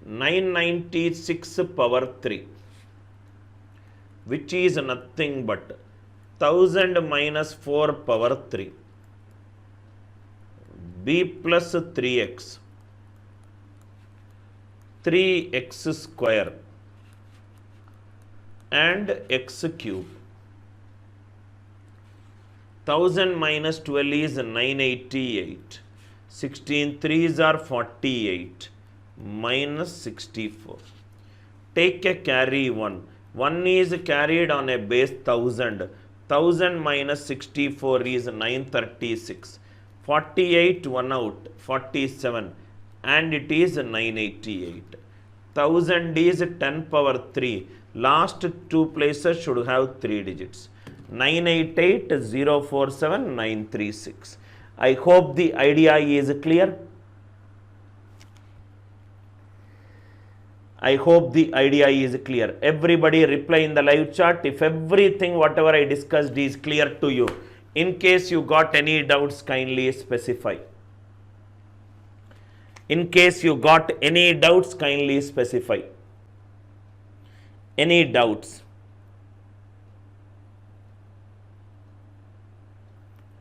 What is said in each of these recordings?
996 power 3, which is nothing but 1000 minus 4 power 3, b plus 3x, 3x square and x cube. 1000 minus 12 is 988. 16 3s are 48 minus 64. Take a carry 1. 1 is carried on a base 1000. 1000 minus 64 is 936. 48 1 out, 47, and it is 988. 1000 is 10 power 3. Last two places should have 3 digits. 988 047 936. I hope the idea is clear. I hope the idea is clear. Everybody reply in the live chat if everything whatever I discussed is clear to you. In case you got any doubts, kindly specify. In case you got any doubts, kindly specify. Any doubts?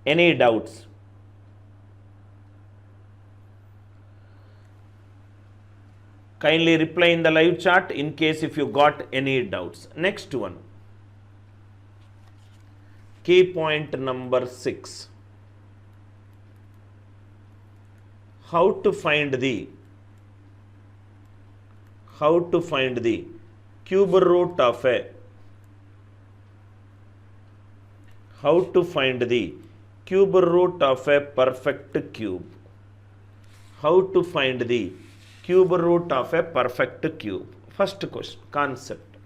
Any doubts? Kindly reply in the live chat in case if you got any doubts. Next one. Key point number 6. How to find the cube root of a cube root of a perfect cube. How to find the cube root of a perfect cube? First question, concept.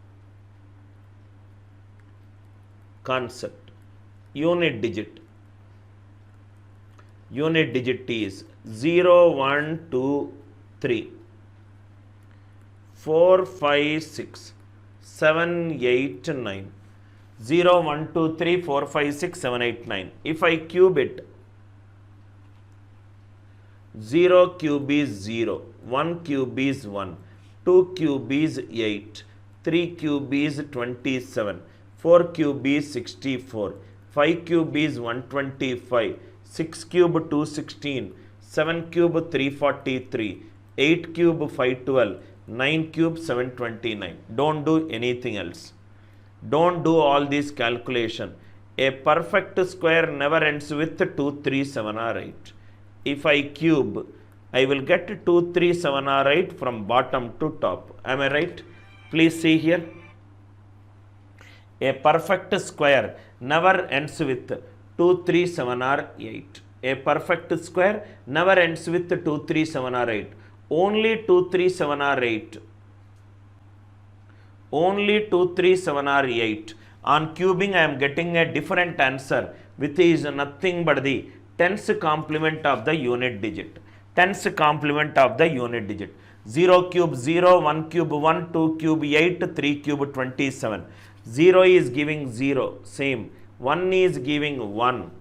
Unit digit is 0, 1, 2, 3, 4, 5, 6, 7, 8, 9. 0, 1, 2, 3, 4, 5, 6, 7, 8, 9. If I cube it, 0 cube is 0, 1 cube is 1, 2 cube is 8, 3 cube is 27, 4 cube is 64, 5 cube is 125, 6 cube 216, 7 cube 343, 8 cube 512, 9 cube 729. Don't do anything else. Don't do all these calculation. A perfect square never ends with 2, 3, 7 or 8. If I cube, I will get 2, 3, 7 or 8 from bottom to top. Am I right? Please see here. A perfect square never ends with 2, 3, 7 or 8. A perfect square never ends with 2, 3, 7 or 8. Only 2, 3, 7 or 8. Only 2, 3, 7 or 8. On cubing I am getting a different answer, which is nothing but the tens complement of the unit digit. Tens complement of the unit digit. 0 cube 0, 1 cube 1, 2 cube 8, 3 cube 27. 0 is giving 0, same. 1 is giving 1.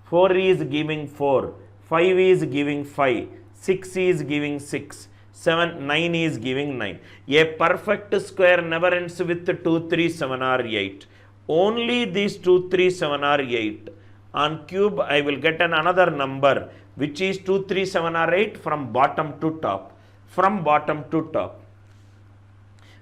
4 is giving 4. 5 is giving 5. 6 is giving 6. 7, 9 is giving 9. A perfect square never ends with 2, 3, 7 or 8. Only these 2, 3, 7 or 8. On cube, I will get another number, which is 2, 3, 7 or 8 from bottom to top. From bottom to top.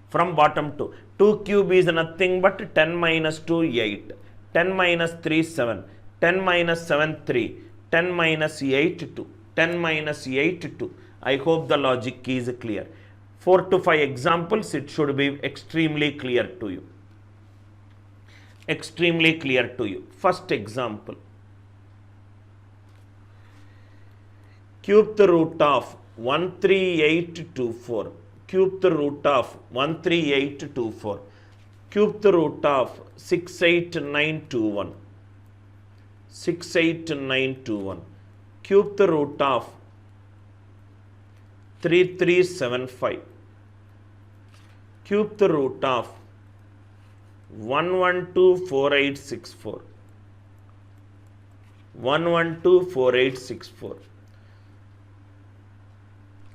From bottom to 2 cube is nothing but 10 minus 2, 8. 10 minus 3, 7. 10 minus 7, 3. 10 minus 8, 2. 10 minus 8, 2. I hope the logic is clear. 4 to 5 examples, it should be extremely clear to you. Extremely clear to you. First example. Cube the root of 13824. Cube the root of 13824. Cube the root of 68921. 68921. Cube the root of 3375. Cube the root of 1124864. 1124864.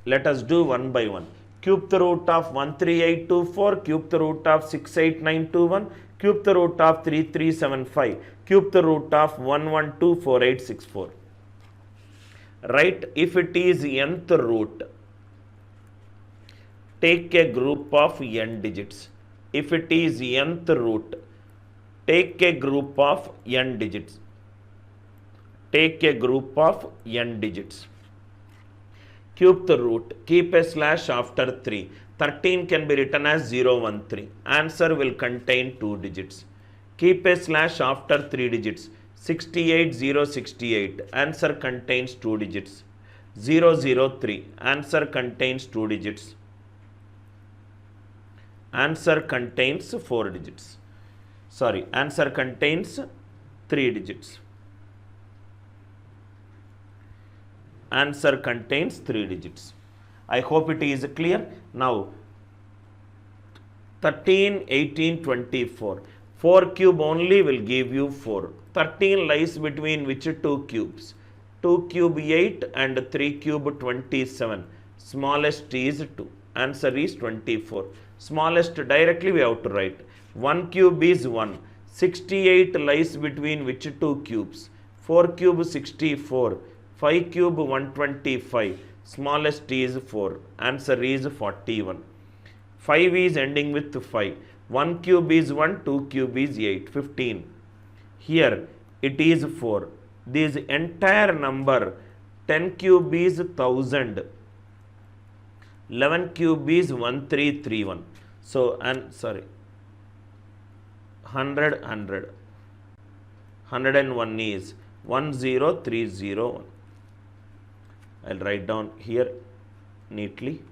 Let us do one by one. cube the root of 13824, cube the root of 68921, cube the root of 3375, cube the root of 1124864. Right, if it is nth root, take a group of n digits. If it is nth root, take a group of n digits. Take a group of n digits. Cube the root, keep a slash after 3. 13 can be written as 013. Answer will contain 2 digits. Keep a slash after 3 digits. 68068. Answer contains 2 digits. 003. Answer contains 2 digits. Answer contains 4 digits. Sorry, answer contains 3 digits. Answer contains 3 digits. I hope it is clear. Now, 13, 18, 24. 4 cube only will give you 4. 13 lies between which two cubes? 2 cube 8 and 3 cube 27. Smallest is 2. Answer is 24. Smallest directly we have to write. 1 cube is 1. 68 lies between which two cubes? 4 cube 64. 5 cube 125. Smallest is 4. Answer is 41. 5 is ending with 5. 1 cube is 1, 2 cube is 8, 15. Here it is 4. This entire number, 10 cube is 1000. 11 cube is 1331. So, and sorry, 100, 100. 101 is 10301. I'll write down here neatly.